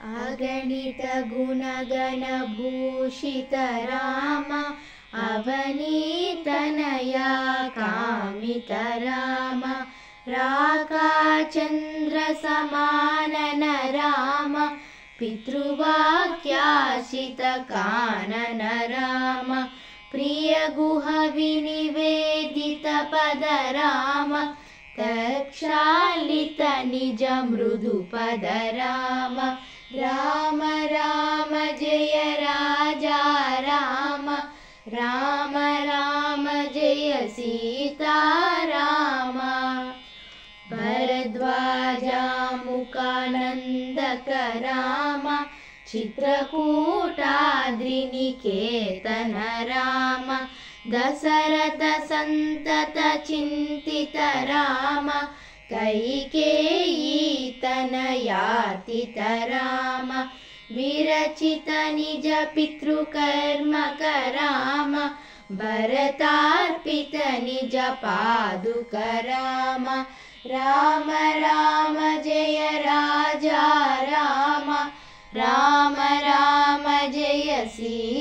अगणित गुणगणभूषित राम अवनीतनया कामित राम राकाचन्द्रसमानन राम पितृवाक्याशित कानन राम प्रियगुह विनिवेदित पद राम तक्षालित निज मृदु पद राम राम राम जय राजा राम राम राम जय सीता राम भरद्वाजामुकानन्दक राम चित्रकूटाद्रिनिकेतन राम दशरथ सन्तत चिन्तित राम कैकेयीतनयार्तित राम विरचित निज पितृकर्मक राम भरतार्पित निज पादुक राम राम राम जय राजा राम राम राम जय सीता